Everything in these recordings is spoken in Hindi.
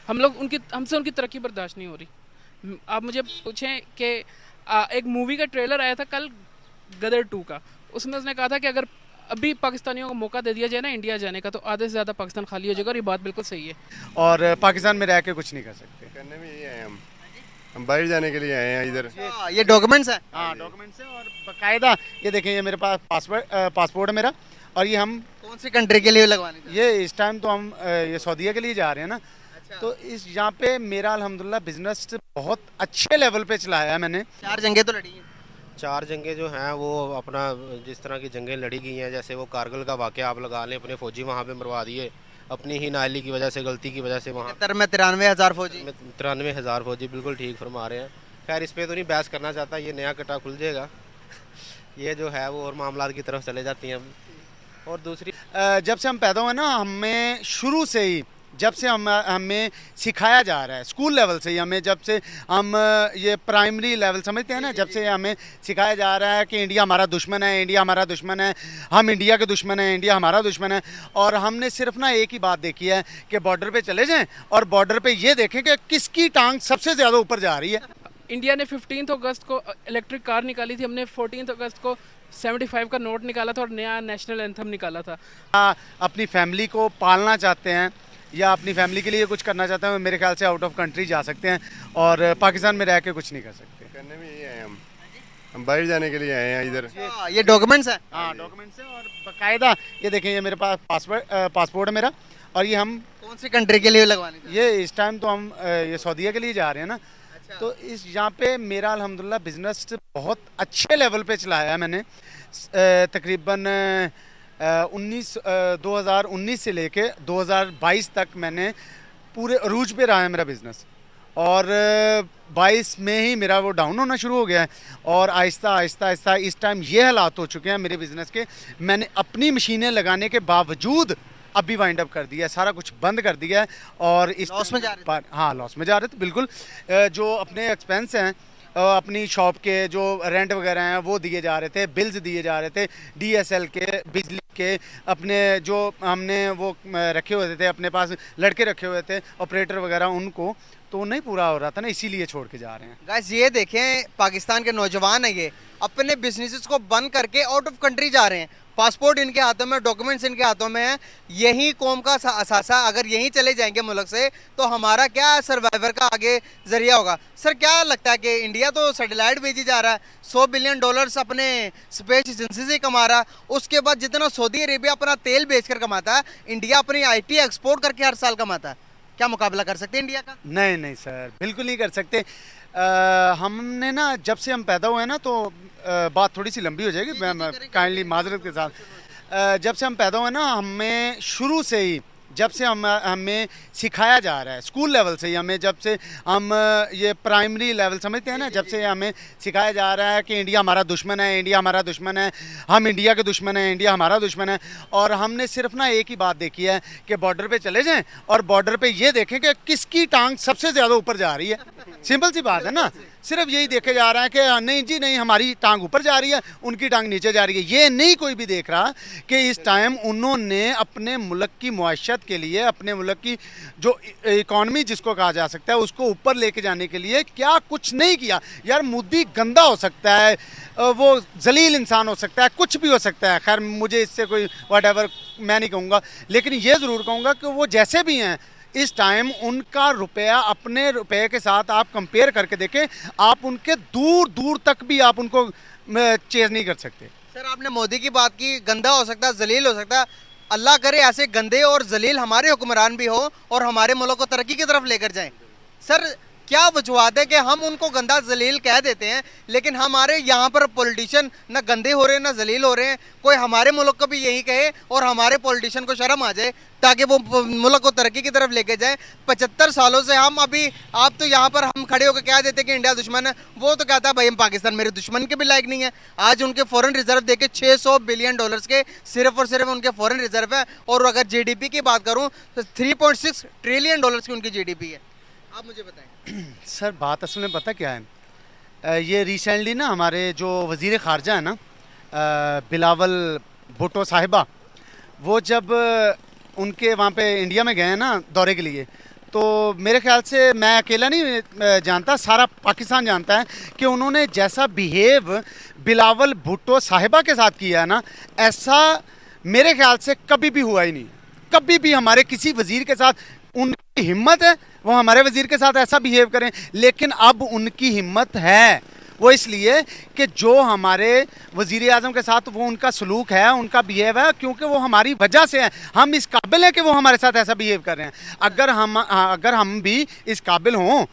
हम लोग हमसे उनकी तरक्की बर्दाश्त नहीं हो रही। आप मुझे पूछें कि एक मूवी का ट्रेलर आया था कल, गदर 2 का। उसमें उसने कहा था कि अगर अभी पाकिस्तानियों को मौका दे दिया जाए ना इंडिया जाने का, तो आधे से ज़्यादा पाकिस्तान खाली हो जाएगा, और ये बात बिल्कुल सही है। और पाकिस्तान में रह के कुछ नहीं कर सकते। करने में यही आए हैं हम बाहर जाने के लिए आए हैं इधर। ये डॉक्यूमेंट्स है। हाँ, डॉक्यूमेंट्स हैं और बाकायदा ये देखें, ये मेरे पास पासपोर्ट है मेरा। और ये हम कौन सी कंट्री के लिए लगवानी थी? ये इस टाइम तो हम ये सऊदीया के लिए जा रहे हैं ना। तो इस यहाँ पे मेरा अल्हम्दुलिल्लाह बिजनेस बहुत अच्छे लेवल पे चलाया है मैंने। 4 जंगें तो लड़ी हैं। 4 जंगें जो हैं वो अपना जिस तरह की जंगें लड़ी गई हैं, जैसे वो कारगिल का वाक़या आप लगा लें, अपने फ़ौजी वहाँ पे मरवा दिए अपनी ही नाअहली की वजह से, गलती की वजह से। वहाँ 73 में 93,000 फौजी। 93,000 फौजी, बिल्कुल ठीक फरमा रहे हैं। खैर इस पर तो नहीं बहस करना चाहता, ये नया कटा खुल जाएगा। ये जो है वो और मामलात की तरफ चले जाती हैं। और दूसरी, जब से हम पैदा हुए ना, हमें शुरू से ही जब से हमें सिखाया जा रहा है स्कूल लेवल से ही, हमें जब से हम ये प्राइमरी लेवल समझते हैं ना, जब से हमें सिखाया जा रहा है कि इंडिया हमारा दुश्मन है, इंडिया हमारा दुश्मन है, हम इंडिया के दुश्मन हैं, इंडिया हमारा दुश्मन है। और हमने सिर्फ ना एक ही बात देखी है कि बॉर्डर पे चले जाएं और बॉर्डर पे ये देखें कि किसकी टांग सबसे ज़्यादा ऊपर जा रही है। इंडिया ने 15 अगस्त को इलेक्ट्रिक कार निकाली थी, हमने 14 अगस्त को 75 का नोट निकाला था और नया नेशनल एंथम निकाला था। अपनी फैमिली को पालना चाहते हैं या अपनी फैमिली के लिए कुछ करना चाहते हैं, मेरे ख्याल से आउट ऑफ कंट्री जा सकते हैं और पाकिस्तान में रह के कुछ नहीं कर सकते। करने में यही आए हैं हम बाहर जाने के लिए आए हैं इधर। ये डॉक्यूमेंट्स है। हाँ, डॉक्यूमेंट्स हैं और बाकायदा ये देखें, ये मेरे पास पासपोर्ट है मेरा। और ये हम कौन सी कंट्री के लिए लगवानी थी? ये इस टाइम तो हम ये सऊदीया के लिए जा रहे हैं ना। तो इस यहाँ पे मेरा अल्हम्दुलिल्लाह बिजनेस बहुत अच्छे लेवल पे चलाया है मैंने। तकरीबन 2019 से लेके 2022 तक मैंने पूरे अरूज पे रहा है मेरा बिज़नेस। और 22 में ही मेरा वो डाउन होना शुरू हो गया है और आहिस्ता आहिस्ता आहिस्ता इस टाइम ये हालात हो चुके हैं मेरे बिज़नेस के, मैंने अपनी मशीनें लगाने के बावजूद अभी वाइंड अप कर दिया है, सारा कुछ बंद कर दिया है। और इस लॉस में जा रहे थे? हाँ, लॉस में जा रहे थे बिल्कुल। जो अपने एक्सपेंस हैं, अपनी शॉप के जो रेंट वगैरह हैं वो दिए जा रहे थे, बिल्स दिए जा रहे थे, डीएसएल के, बिजली के, अपने जो हमने वो रखे हुए थे, अपने पास लड़के रखे हुए थे ऑपरेटर वगैरह, उनको तो नहीं पूरा हो रहा था ना, इसीलिए छोड़ के जा रहे हैं। गाइस ये देखें, पाकिस्तान के नौजवान है, ये अपने बिजनेसेस को बंद करके आउट ऑफ कंट्री जा रहे हैं। पासपोर्ट इनके हाथों में, डॉक्यूमेंट्स इनके हाथों में है। यही कौम का असासा, अगर यहीं चले जाएंगे मुल्क से तो हमारा क्या सर्वाइवर का आगे जरिया होगा? सर क्या लगता है कि इंडिया तो सैटेलाइट भेजी जा रहा है, $100 बिलियन अपने स्पेस एजेंसी से कमा रहा है, उसके बाद जितना सऊदी अरेबिया अपना तेल बेचकर कमाता है, इंडिया अपनी आईटी एक्सपोर्ट करके हर साल कमाता है। क्या मुकाबला कर सकते हैं इंडिया का? नहीं नहीं सर, बिल्कुल नहीं कर सकते। हमने ना जब से हम पैदा हुए ना, तो बात थोड़ी सी लंबी हो जाएगी, मैं काइंडली माजरत के साथ। जब से हम पैदा हुए ना, हमें शुरू से ही जब से हमें सिखाया जा रहा है स्कूल लेवल से ही, हमें जब से हम ये प्राइमरी लेवल समझते हैं ना, जब से हमें सिखाया जा रहा है कि इंडिया हमारा दुश्मन है, इंडिया हमारा दुश्मन है, हम इंडिया के दुश्मन हैं, इंडिया हमारा दुश्मन है। और हमने सिर्फ ना एक ही बात देखी है कि बॉर्डर पे चले जाएं और बॉर्डर पे ये देखें कि किसकी टांग सबसे ज़्यादा ऊपर जा रही है। सिंपल सी बात है ना, सिर्फ यही देखे जा रहा है कि नहीं जी नहीं, हमारी टांग ऊपर जा रही है, उनकी टांग नीचे जा रही है। ये नहीं कोई भी देख रहा कि इस टाइम उन्होंने अपने मुल्क की मुआशत के लिए, अपने मुल्क की जो इकॉनमी जिसको कहा जा सकता है, उसको ऊपर लेके जाने के लिए क्या कुछ नहीं किया। यार मोदी गंदा हो सकता है, वो जलील इंसान हो सकता है, कुछ भी हो सकता है, खैर मुझे इससे कोई व्हाटएवर मैं नहीं कहूँगा, लेकिन ये ज़रूर कहूँगा कि वो जैसे भी हैं इस टाइम उनका रुपया अपने रुपये के साथ आप कंपेयर करके देखें, आप उनके दूर दूर तक भी आप उनको चेज़ नहीं कर सकते। सर आपने मोदी की बात की, गंदा हो सकता है, जलील हो सकता है। अल्लाह करे ऐसे गंदे और जलील हमारे हुक्मरान भी हो और हमारे मुल्क को तरक्की की तरफ लेकर जाएं। सर क्या वजूहत है कि हम उनको गंदा जलील कह देते हैं, लेकिन हमारे यहाँ पर पॉलिटिशियन ना गंदे हो रहे हैं ना जलील हो रहे हैं? कोई हमारे मुल्क को भी यही कहे और हमारे पॉलिटिशियन को शर्म आ जाए ताकि वो मुल्क को तरक्की की तरफ लेके जाए। 75 सालों से हम अभी, आप तो यहाँ पर हम खड़े होकर कह देते कि इंडिया दुश्मन है, वो तो कहता है भाई हम पाकिस्तान मेरे दुश्मन के भी लायक नहीं है। आज उनके फॉरेन रिजर्व देखे $600 बिलियन के सिर्फ और सिर्फ उनके फॉरेन रिजर्व है, और अगर जीडीपी की बात करूँ तो $3.6 ट्रिलियन की उनकी जीडीपी है। आप मुझे बताएं सर, बात असल में पता क्या है, ये रिसेंटली ना हमारे जो वज़ीर ख़ारजा है ना, बिलावल भुट्टो साहिबा, वो जब उनके वहाँ पे इंडिया में गए हैं ना दौरे के लिए, तो मेरे ख्याल से मैं अकेला नहीं जानता, सारा पाकिस्तान जानता है कि उन्होंने जैसा बिहेव बिलावल भुट्टो साहिबा के साथ किया है ना, ऐसा मेरे ख्याल से कभी भी हुआ ही नहीं। कभी भी हमारे किसी वजीर के साथ उनकी हिम्मत है वो हमारे वजीर के साथ ऐसा बिहेव करें, लेकिन अब उनकी हिम्मत है वो इसलिए कि जो हमारे वजीर आज़म के साथ वो उनका सलूक है, उनका बिहेव है, क्योंकि वो हमारी वजह से है। हम इस काबिल हैं कि वो हमारे साथ ऐसा बिहेव कर रहे हैं। अगर हम भी इस काबिल हों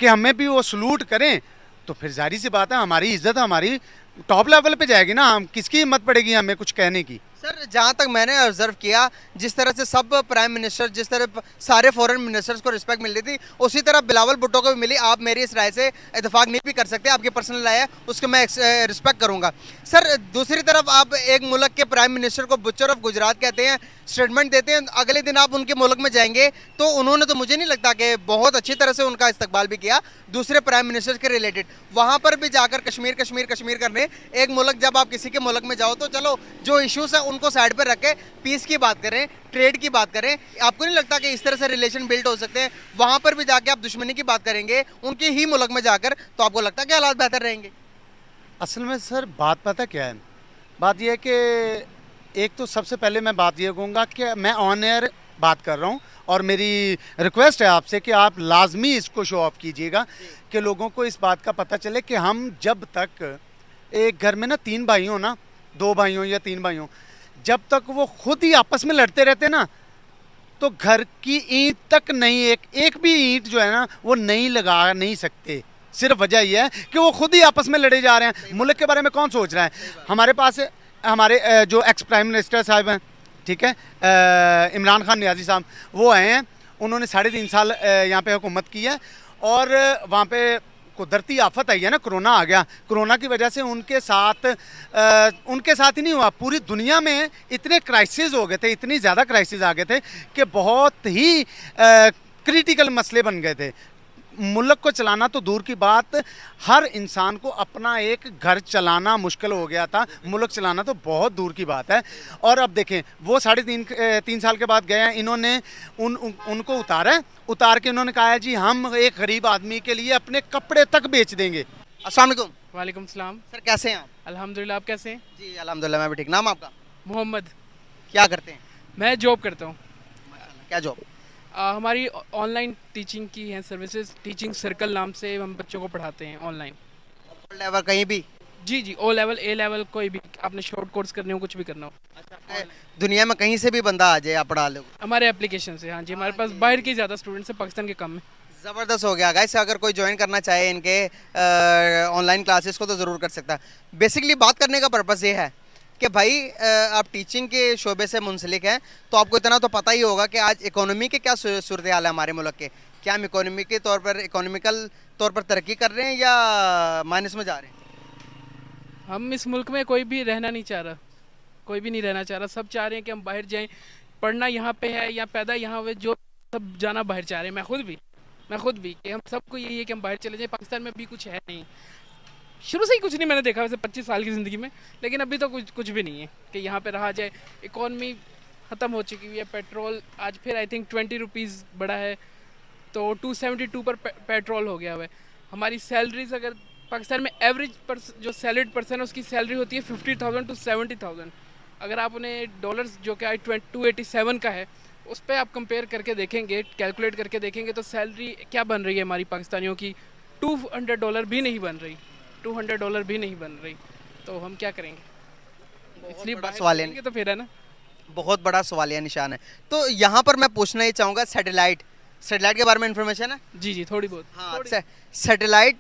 कि हमें भी वो सलूट करें तो फिर जाहिर सी बात है हमारी इज्जत हमारी टॉप लेवल पे जाएगी ना। हम किसकी हिम्मत पड़ेगी हमें कुछ कहने की। सर जहाँ तक मैंने ऑब्जर्व किया, जिस तरह से सब प्राइम मिनिस्टर, जिस तरह सारे फॉरेन मिनिस्टर्स को रिस्पेक्ट मिल रही थी, उसी तरह बिलावल भुट्टो को भी मिली। आप मेरी इस राय से इतफाक नहीं भी कर सकते, आपकी पर्सनल राय है, उसको मैं रिस्पेक्ट करूंगा। सर दूसरी तरफ आप एक मुल्क के प्राइम मिनिस्टर को बुच्चर ऑफ गुजरात कहते हैं, स्टेटमेंट देते हैं, अगले दिन आप उनके मुल्क में जाएंगे तो उन्होंने तो मुझे नहीं लगता कि बहुत अच्छी तरह से उनका इस्तकबाल भी किया दूसरे प्राइम मिनिस्टर के रिलेटेड। वहाँ पर भी जाकर कश्मीर कश्मीर कश्मीर करने, एक मुल्क जब आप किसी के मुल्क में जाओ तो चलो जो इश्यूज है उनको साइड पर रख के पीस की बात करें, ट्रेड की बात करें। आपको नहीं लगता कि इस तरह से रिलेशन बिल्ड हो सकते हैं? वहाँ पर भी जाके आप दुश्मनी की बात करेंगे उनके ही मुल्क में जाकर, तो आपको लगता है कि हालात बेहतर रहेंगे? असल में सर बात पता क्या है, बात यह है कि एक तो सबसे पहले मैं बात ये कहूँगा कि मैं ऑन एयर बात कर रहा हूँ और मेरी रिक्वेस्ट है आपसे कि आप लाजमी इसको शो ऑफ कीजिएगा कि लोगों को इस बात का पता चले कि हम जब तक एक घर में ना 3 भाई हों ना, 2 भाई हों या 3 भाई हों, जब तक वो खुद ही आपस में लड़ते रहते ना तो घर की ईंट तक नहीं, एक भी ईंट जो है ना वो नहीं लगा नहीं सकते। सिर्फ वजह यह है कि वो खुद ही आपस में लड़े जा रहे हैं। मुल्क के बारे में कौन सोच रहा है? हमारे पास हमारे जो एक्स प्राइम मिनिस्टर साहब हैं, ठीक है, इमरान खान नियाजी साहब, वो आए हैं, उन्होंने 3.5 साल यहाँ पे हुकूमत की है और वहाँ पे कुदरती आफत आई है ना, कोरोना आ गया। कोरोना की वजह से उनके साथ ही नहीं हुआ, पूरी दुनिया में इतने क्राइसिस हो गए थे, इतनी ज़्यादा क्राइसिस आ गए थे कि बहुत ही क्रिटिकल मसले बन गए थे। मुल्क को चलाना तो दूर की बात, हर इंसान को अपना एक घर चलाना मुश्किल हो गया था, मुल्क चलाना तो बहुत दूर की बात है। और अब देखें वो 3.5 साल के बाद गए हैं, इन्होंने उनको उतार के इन्होंने कहा है जी हम एक गरीब आदमी के लिए अपने कपड़े तक बेच देंगे। अस्सलाम वालेकुम। वालेकुम सलाम। सर कैसे हैं आप? अल्हम्दुलिल्लाह, आप कैसे हैं? जी अल्हम्दुलिल्लाह मैं भी ठीक। नाम आपका? मोहम्मद। क्या करते हैं? मैं जॉब करता हूँ। क्या जॉब? हमारी ऑनलाइन टीचिंग की है सर्विसेज, टीचिंग सर्कल नाम से हम बच्चों को पढ़ाते हैं ऑनलाइन। लेवल कहीं भी? जी जी, O लेवल A लेवल कोई भी, आपने शॉर्ट कोर्स करने हो, कुछ भी करना हो। दुनिया में कहीं से भी बंदा आ जाए आप पढ़ा लो? हमारे एप्लीकेशन से, हाँ जी। हमारे पास बाहर के ज़्यादा स्टूडेंट्स हैं, पाकिस्तान के कम है। ज़बरदस्त हो गया गाइस। अगर कोई ज्वाइन करना चाहे इनके ऑनलाइन क्लासेस को तो ज़रूर कर सकता है। बेसिकली बात करने का पर्पस ये है कि भाई आप टीचिंग के शोबे से मुंसलिक हैं तो आपको इतना तो पता ही होगा कि आज इकोनॉमी के क्या सूरत हाल है हमारे मुल्क के। क्या हम इकोनॉमी के तौर पर, इकोनॉमिकल तौर पर तरक्की कर रहे हैं या माइनस में जा रहे हैं? हम इस मुल्क में कोई भी रहना नहीं चाह रहा, कोई भी नहीं रहना चाह रहा। सब चाह रहे हैं कि हम बाहर जाएं, पढ़ना यहाँ पे है या पैदा यहाँ हुए, जो सब जाना बाहर चाह रहे हैं। मैं खुद भी कि हम सबको यही है कि हम बाहर चले जाएं। पाकिस्तान में भी कुछ है नहीं, शुरू से ही कुछ नहीं मैंने देखा वैसे 25 साल की ज़िंदगी में, लेकिन अभी तो कुछ भी नहीं है कि यहाँ पे रहा जाए। इकॉनमी ख़त्म हो चुकी हुई है। पेट्रोल आज फिर आई थिंक 20 रुपीज़ बढ़ा है, तो 272 पर पेट्रोल हो गया हुआ है। हमारी सैलरीज अगर पाकिस्तान में एवरेज जो सैलरीड पर्सन है उसकी सैलरी होती है 50,000 to 70,000। अगर आप उन्हें डॉलर्स जो कि 287 का है उस पर आप कंपेयर करके देखेंगे, कैलकुलेट करके देखेंगे तो सैलरी क्या बन रही है हमारी पाकिस्तानियों की, $200 भी नहीं बन रही, $200 भी नहीं बन रही। तो हम क्या करेंगे? इसलिए बड़ा सवाल है, तो फिर है ना, बहुत बड़ा सवालिया निशान है। तो यहाँ पर मैं पूछना ही चाहूँगा, सैटेलाइट के बारे में इंफॉर्मेशन है? जी जी, थोड़ी बहुत। हाँ, सैटेलाइट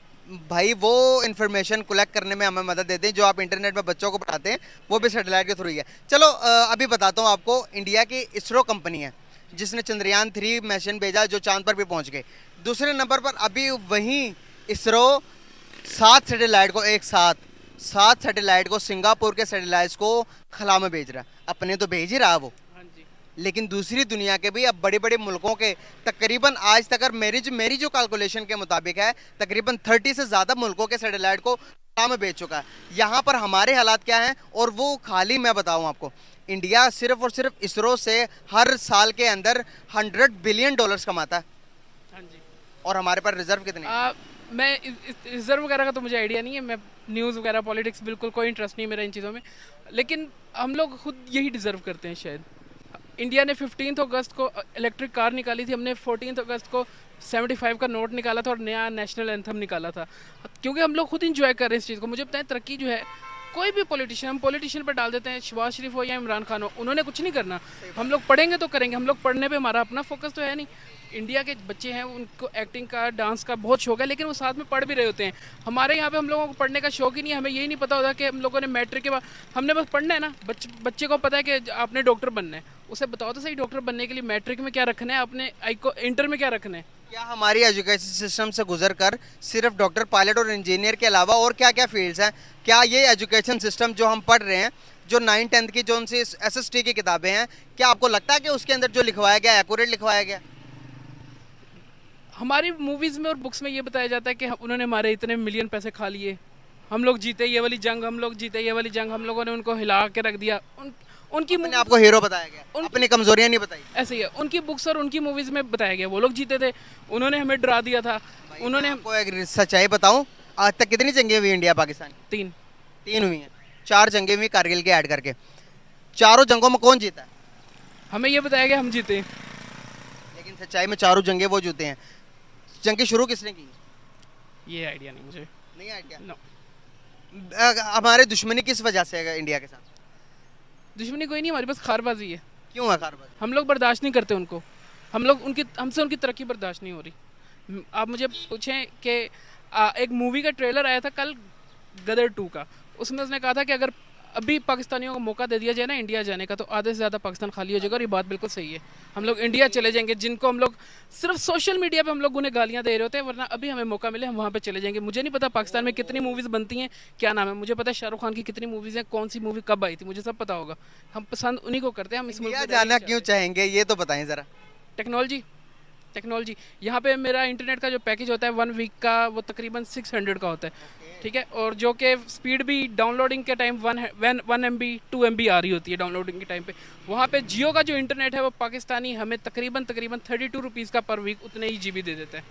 भाई वो इन्फॉर्मेशन कलेक्ट करने में हमें मदद देते हैं जो आप इंटरनेट में बच्चों को पढ़ाते हैं, वो भी सैटेलाइट के थ्रू ही है। चलो अभी बताता हूँ आपको, इंडिया की इसरो कंपनी है जिसने चंद्रयान 3 मिशन भेजा जो चांद पर भी पहुँच गए। दूसरे नंबर पर अभी वहीं इसरो 7 सैटेलाइट को सिंगापुर के सैटेलाइट्स को खला में भेज रहा है। अपने तो भेज ही रहा वो, लेकिन दूसरी दुनिया के भी अब बड़े बड़े मुल्कों के तकरीबन आज तक मेरी जो कैलकुलेशन के मुताबिक है तकरीबन 30 से ज़्यादा मुल्कों के सैटेलाइट को खला में भेज चुका है। यहाँ पर हमारे हालात क्या हैं? और वो खाली मैं बताऊँ आपको, इंडिया सिर्फ और सिर्फ इसरो से हर साल के अंदर $100 बिलियन कमाता है। हाँ जी। और हमारे पास रिजर्व कितने हैं? मैं रिजर्व वगैरह का तो मुझे आइडिया नहीं है, मैं न्यूज़ वगैरह पॉलिटिक्स बिल्कुल कोई इंटरेस्ट नहीं मेरा इन चीज़ों में, लेकिन हम लोग खुद यही डिज़र्व करते हैं शायद। इंडिया ने 15 अगस्त को इलेक्ट्रिक कार निकाली थी, हमने 14 अगस्त को 75 का नोट निकाला था और नया नेशनल एंथम निकाला था, क्योंकि हम लोग खुद इंजॉय कर रहे हैं इस चीज़ को। मुझे पता है तरक्की जो है, कोई भी पॉलिटिशियन, हम पॉलिटिशियन पर डाल देते हैं, शहबाज शरीफ हो या इमरान खान हो, उन्होंने कुछ नहीं करना। हम लोग पढ़ेंगे तो करेंगे, हम लोग पढ़ने पे हमारा अपना फोकस तो है नहीं। इंडिया के बच्चे हैं, उनको एक्टिंग का, डांस का बहुत शौक है, लेकिन वो साथ में पढ़ भी रहे होते हैं। हमारे यहाँ पे हम लोगों को पढ़ने का शौक ही नहीं है, हमें यही नहीं पता होता कि हम लोगों ने मैट्रिक के बाद हमने बस पढ़ना है ना। बच्चे को पता है कि आपने डॉक्टर बनना है, उसे बताओ तो सही डॉक्टर बनने के लिए मैट्रिक में क्या रखना है, आपने इंटर में क्या रखना है। क्या हमारी एजुकेशन सिस्टम से गुजर कर सिर्फ डॉक्टर, पायलट और इंजीनियर के अलावा और क्या क्या फील्ड्स हैं? क्या ये एजुकेशन सिस्टम जो हम पढ़ रहे हैं, जो 9-10 की जो उनसे SST की किताबें हैं, क्या आपको लगता है कि उसके अंदर जो लिखवाया गया एक्यूरेट लिखवाया गया? हमारी मूवीज़ में और बुक्स में ये बताया जाता है कि उन्होंने हमारे इतने मिलियन पैसे खा लिए, हम लोग जीते ये वाली जंग, हम लोग जीते ये वाली जंग, हम लोगों ने उनको हिला के रख दिया। उनकी मैंने आपको हीरो बताया गया, अपनी कमजोरियां नहीं बताई। ऐसे ही है, उनकी बुक्स और उनकी मूवीज़ में बताया गया वो लोग जीते थे, उन्होंने हमें डरा दिया था। उन्होंने आपको एक सच्चाई बताऊं, आज तक कितनी जंगें हुई इंडिया पाकिस्तान? 3 हुई हैं। 4 जंगें हुई कारगिल के ऐड करके। चारों जंगों में कौन जीता है? हमें ये बताया गया हम जीते, लेकिन सच्चाई में चारों जंगें वो जीते हैं। जंग शुरू किसने की? ये आइडिया नहीं मुझे। नहीं आइडिया? नो। हमारे दुश्मनी किस वजह से है इंडिया के साथ? दुश्मनी कोई नहीं, हमारे पास खारबाजी है। क्यों है कारबाजी? हम लोग बर्दाश्त नहीं करते उनको, हम लोग हमसे उनकी तरक्की बर्दाश्त नहीं हो रही। आप मुझे पूछें कि एक मूवी का ट्रेलर आया था कल, गदर 2 का, उसमें उसने कहा था कि अगर अभी पाकिस्तानियों को मौका दे दिया जाए ना इंडिया जाने का, तो आधे से ज़्यादा पाकिस्तान खाली हो जाएगा। और ये बात बिल्कुल सही है, हम लोग इंडिया चले जाएंगे, जिनको हम लोग सिर्फ सोशल मीडिया पे हम लोग उन्हें गालियाँ दे रहे होते हैं, वरना अभी हमें मौका मिले हम वहाँ पे चले जाएंगे। मुझे नहीं पता पाकिस्तान में कितनी मूवीज़ बनती हैं, क्या नाम है, मुझे पता है शाहरुख खान की कितनी मूवीज़ हैं, कौन सी मूवी कब आई थी, मुझे सब पता होगा। हम पसंद उन्हीं को करते हैं, हम इस मुल्क में जाना क्यों चाहेंगे ये तो बताएं ज़रा। टेक्नोलॉजी यहाँ पे मेरा इंटरनेट का जो पैकेज होता है 1 वीक का, वो तकरीबन 600 का होता है, ठीक है, और जो कि स्पीड भी डाउनलोडिंग के टाइम 1 MB 2 MB आ रही होती है डाउनलोडिंग के टाइम पे। वहाँ पे जियो का जो इंटरनेट है वो पाकिस्तानी हमें तकरीबन 32 रुपीज़ का पर वीक उतने ही GB दे देता है।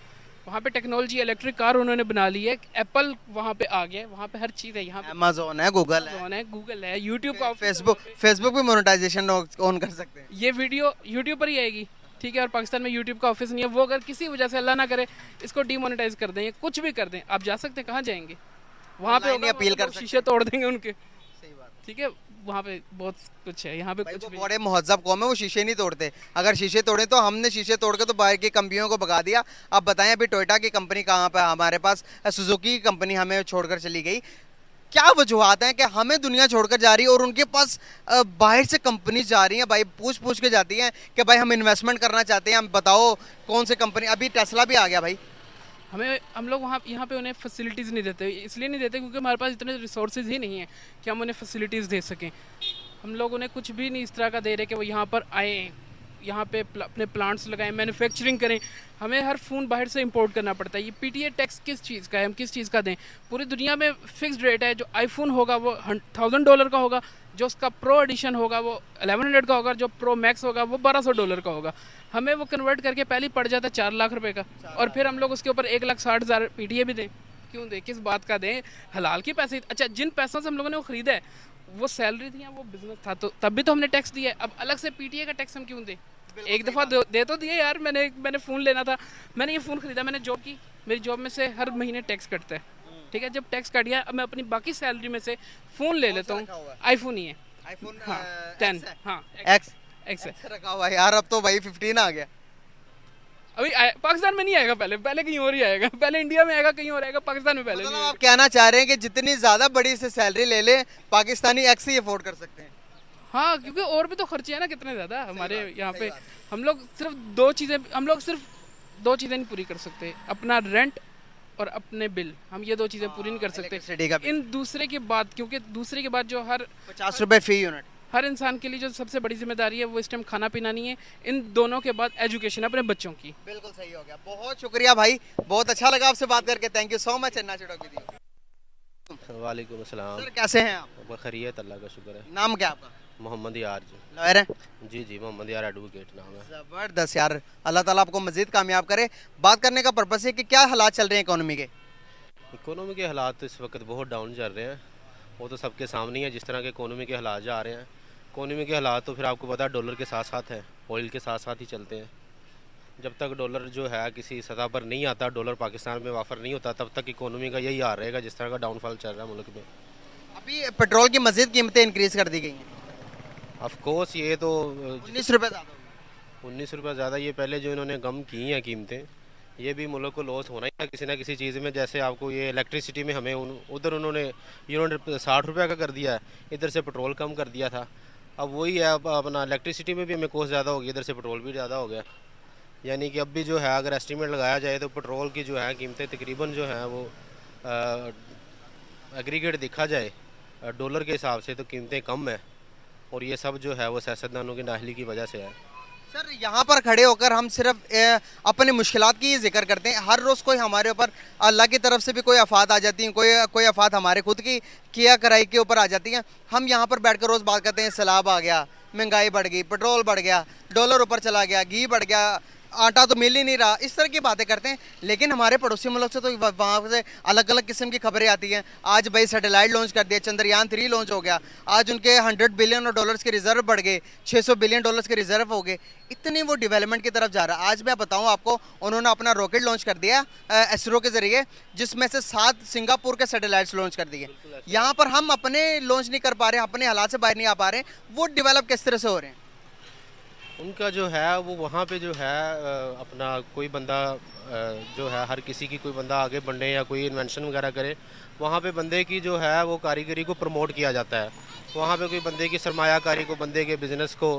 वहाँ पे टेक्नोलॉजी, इलेक्ट्रिक कार उन्होंने बना ली है, एप्पल वहाँ पे आ गया, वहाँ पे हर चीज़ है। यहाँ पे अमेज़न है, गूगल है, यूट्यूब का, फेसबुक भी मोनेटाइजेशन ऑन कर सकते हैं। ये वीडियो यूट्यूब पर ही आएगी, ठीक है, और पाकिस्तान में यूट्यूब का ऑफिस नहीं है। वो अगर किसी वजह से अल्लाह ना करे इसको डीमोनेटाइज कर दें, कुछ भी कर दें, आप जा सकते हैं, कहाँ जाएंगे? वहाँ पे अपील कर शीशे तोड़ देंगे उनके, ठीक है, वहाँ पे बहुत कुछ है, यहाँ पे कुछ भी। बड़े महज़ब कौम है, वो शीशे नहीं तोड़ते। अगर शीशे तोड़े तो हमने शीशे तोड़ के तो बाहर की कंपनियों को भगा दिया। अब बताएं अभी टोयोटा की कंपनी कहाँ पे, हमारे पास सुजुकी की कंपनी हमें छोड़कर चली गई। क्या वजूहत हैं कि हमें दुनिया छोड़कर जा रही है और उनके पास बाहर से कंपनी जा रही हैं? भाई पूछ के जाती हैं कि भाई हम इन्वेस्टमेंट करना चाहते हैं, हम बताओ कौन से कंपनी। अभी टेस्ला भी आ गया भाई। हम लोग यहाँ पे उन्हें फैसिलिटीज़ नहीं देते, इसलिए नहीं देते क्योंकि हमारे पास इतने रिसोर्सेज ही नहीं है कि हम उन्हें फैसिलिटीज़ दे सकें। हम लोग उन्हें कुछ भी नहीं इस तरह का दे रहे कि वो यहाँ पर आए, यहाँ पे अपने प्लांट्स लगाएं, मैन्युफैक्चरिंग करें। हमें हर फ़ोन बाहर से इंपोर्ट करना पड़ता है। ये PTA टैक्स किस चीज़ का है, हम किस चीज़ का दें? पूरी दुनिया में फ़िक्स्ड रेट है। जो आईफोन होगा वो $1000 का होगा, जो उसका प्रो एडिशन होगा वो 1100 का होगा, जो प्रो मैक्स होगा वो $1200 का होगा। हमें वो कन्वर्ट करके पहले ही पड़ जाता है 4 लाख रुपए का, और फिर हम लोग उसके ऊपर 1,60,000 PTA भी दें। क्यों दें, किस बात का दें? हलाल के पैसे। अच्छा, जिन पैसों से हम लोगों ने वो ख़रीदा है वो सैलरी थी या वो बिजनेस था, तो तब भी तो हमने टैक्स दिया है। अब अलग से PTA का टैक्स हम क्यों दें? एक दफ़ा दे तो दिए यार। मैंने फ़ोन लेना था, मैंने ये फ़ोन ख़रीदा, मैंने जॉब की, मेरी जॉब में से हर महीने टैक्स कटता है, ठीक है। जब टैक्स कट गया, अब मैं अपनी बाकी सैलरी में से फ़ोन ले लेता हूँ। आईफोन ही है, आईफोन 10, हाँ, X है रखा हुआ है यार। अब तो भाई 15 आ गया। अभी पाकिस्तान में नहीं आएगा, पहले कहीं और ही आएगा। पहले इंडिया में आएगा, कहीं और आएगा, पाकिस्तान में पहले मतलब नहीं आप कहना चाह रहे हैं कि जितनी ज़्यादा बड़ी से सैलरी ले ले, पाकिस्तानी X ही अफोर्ड कर सकते हैं। हाँ, क्योंकि और भी तो खर्चे हैं ना कितने ज़्यादा हमारे यहाँ पे। हम लोग सिर्फ दो चीज़ें नहीं पूरी कर सकते, अपना रेंट और अपने बिल। हम ये 2 चीज़ें पूरी नहीं कर सकते इन दूसरे के बाद, क्योंकि दूसरे के बाद जो हर 50 रुपए फी यूनिट हर इंसान के लिए जो सबसे बड़ी जिम्मेदारी है वो इस टाइम खाना पीना नहीं है, इन दोनों के बाद एजुकेशन अपने बच्चों की। बिल्कुल सही हो गया। बहुत शुक्रिया भाई, बहुत अच्छा लगा आपसे बात करके। Thank you so much. वालेकुम अस्सलाम। सर कैसे हैं आप? खैरियत, अल्लाह का शुक्र है। नाम क्या आपका? मोहम्मद यार जी। लॉयर हैं? जी जी, मोहम्मद यार एडवोकेट नाम है। ज़बरदस्त यार, अल्लाह ताला आपको मज़ीद कामयाब करे। बात करने का पर्पस है कि क्या हालात चल रहे हैं इकोनॉमी के? इकोनॉमी के हालात तो इस वक्त बहुत डाउन चल रहे हैं, वो तो सबके सामने ही है जिस तरह के इकोनॉमी के हालात जा रहे हैं। इकोनॉमी के हालात तो फिर आपको पता है डॉलर के साथ साथ है, ऑयल के साथ साथ ही चलते हैं। जब तक डॉलर जो है किसी सतह पर नहीं आता, डॉलर पाकिस्तान में वाफर नहीं होता, तब तक इकोनॉमी का यही हाल रहेगा जिस तरह का डाउनफॉल चल रहा है मुल्क में। अभी पेट्रोल की मज़ीद कीमतें इंक्रीज़ कर दी गई हैं, ऑफ कोर्स ये तो 19 रुपये ज़्यादा हो गए। 19 रुपये ज़्यादा, ये पहले जो इन्होंने कम की हैं कीमतें, ये भी मुल्क को लॉस होना ही है किसी ना किसी चीज़ में। जैसे आपको ये इलेक्ट्रिसिटी में हमें उधर उन्होंने 60 रुपये का कर दिया है, इधर से पेट्रोल कम कर दिया था। अब वही है, अब अपना इलेक्ट्रिसिटी में भी हमें कॉस्ट ज़्यादा हो गई, इधर से पेट्रोल भी ज़्यादा हो गया। यानी कि अब भी जो है अगर एस्टीमेट लगाया जाए तो पेट्रोल की जो है कीमतें तकरीबन जो हैं वो एग्रीगेट देखा जाए डॉलर के हिसाब से तो कीमतें कम है, और ये सब जो है वो सियासतदानों की नाहली की वजह से है। सर यहाँ पर खड़े होकर हम सिर्फ अपने मुश्किलात की ही जिक्र करते हैं। हर रोज़ कोई हमारे ऊपर अल्लाह की तरफ से भी कोई आफात आ जाती हैं, कोई आफात हमारे खुद की किया कराई के ऊपर आ जाती हैं। हम यहाँ पर बैठकर रोज़ बात करते हैं, सैलाब आ गया, महंगाई बढ़ गई, पेट्रोल बढ़ गया, डॉलर ऊपर चला गया, घी बढ़ गया, आटा तो मिल ही नहीं रहा, इस तरह की बातें करते हैं। लेकिन हमारे पड़ोसी मुल्क से तो वहाँ से अलग अलग किस्म की खबरें आती हैं। आज भाई सैटेलाइट लॉन्च कर दिया, चंद्रयान 3 लॉन्च हो गया, आज उनके 100 बिलियन डॉलर्स के रिजर्व बढ़ गए, 600 बिलियन डॉलर्स के रिजर्व हो गए। इतनी वो डेवलपमेंट की तरफ जा रहा है। आज मैं बताऊँ आपको, उन्होंने अपना रॉकेट लॉन्च कर दिया इसरो के ज़रिए, जिसमें से 7 सिंगापुर के सैटेलाइट्स लॉन्च कर दिए। यहाँ पर हम अपने लॉन्च नहीं कर पा रहे, अपने हालात से बाहर नहीं आ पा रहे। वो डेवलप किस तरह से हो रहे हैं? उनका जो है वो वहाँ पे जो है अपना कोई बंदा जो है हर किसी की कोई बंदा आगे बढ़े या कोई इन्वेंशन वगैरह करे, वहाँ पे बंदे की जो है वो कारीगरी को प्रमोट किया जाता है। वहाँ पे कोई बंदे की सरमायाकारी को, बंदे के बिज़नेस को,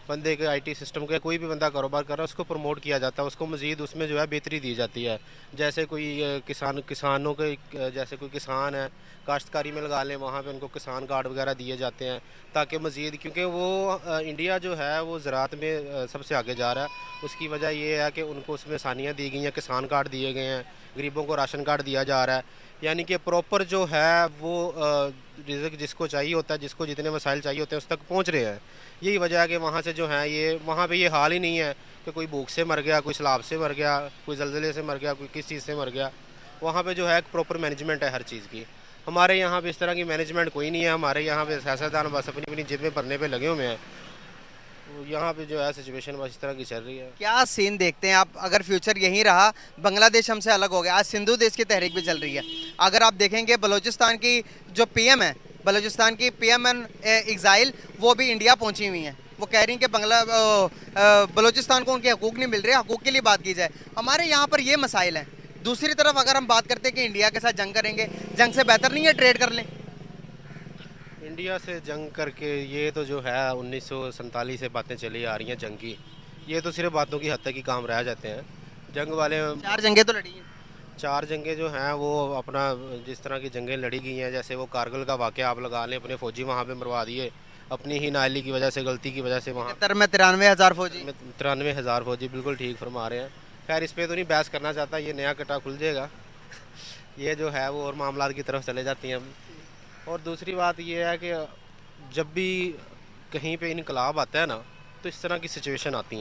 बंदे के आईटी सिस्टम के, कोई भी बंदा कारोबार कर रहा है उसको प्रमोट किया जाता है, उसको मज़ीद उसमें जो है बेहतरी दी जाती है। जैसे कोई किसानों के जैसे कोई किसान है काश्तकारी में लगा लें, वहाँ पे उनको किसान कार्ड वगैरह दिए जाते हैं ताकि मज़ीद, क्योंकि वो इंडिया जो है वो ज़राअत में सबसे आगे जा रहा है। उसकी वजह ये है कि उनको उसमें आसानियाँ दी गई हैं, किसान कार्ड दिए गए हैं, गरीबों को राशन कार्ड दिया जा रहा है। यानी कि प्रॉपर जो है वो रिज़्क जिसको चाहिए होता है, जिसको जितने वसाइल चाहिए होते हैं उस तक पहुँच रहे हैं। यही वजह है कि वहाँ से जो है ये वहाँ पे ये हाल ही नहीं है कि कोई भूख से मर गया, कोई सैलाब से मर गया, कोई ज़लज़ले से मर गया, कोई किस चीज़ से मर गया। वहाँ पे जो है एक प्रॉपर मैनेजमेंट है हर चीज़ की। हमारे यहाँ पे इस तरह की मैनेजमेंट कोई नहीं है। हमारे यहाँ पे सियासतदान बस अपनी अपनी जेब में भरने पे लगे हुए हैं। तो यहाँ पे जो है सिचुएशन बस इस तरह की चल रही है। क्या सीन देखते हैं आप? अगर फ्यूचर यहीं रहा, बांग्लादेश हमसे अलग हो गया, आज सिंधु देश की तहरीक भी चल रही है। अगर आप देखेंगे बलूचिस्तान की जो पीएम है, बलूचिस्तान की पीएम एग्जाइल, वो भी इंडिया पहुंची हुई हैं। वो कह रही हैं कि बलूचिस्तान को उनके हकूक़ नहीं मिल रहे, हकूक़ के लिए बात की जाए। हमारे यहाँ पर ये मसाइल हैं। दूसरी तरफ अगर हम बात करते हैं कि इंडिया के साथ जंग करेंगे, जंग से बेहतर नहीं है ट्रेड कर लें? इंडिया से जंग करके ये तो जो है 1947 से बातें चली आ रही हैं जंग की, ये तो सिर्फ बातों की हद तक ही काम रह जाते हैं। जंग वाले 4 जंगें तो लड़ी हैं। 4 जंगें जो हैं वो अपना जिस तरह की जंगें लड़ी गई हैं, जैसे वो कारगिल का वाक़या आप लगा लें, अपने फ़ौजी वहाँ पे मरवा दिए अपनी ही नाअहली की वजह से, गलती की वजह से। वहाँ 73 में 93,000 फौजी। 93,000 फौजी, बिल्कुल ठीक फरमा रहे हैं। खैर इस पर तो नहीं बहस करना चाहता, ये नया कटा खुल जाएगा। ये जो है वो और मामलात की तरफ चले जाती हैं। और दूसरी बात ये है कि जब भी कहीं पे इनकलाब आता है ना, तो इस तरह की सिचुएशन आती है।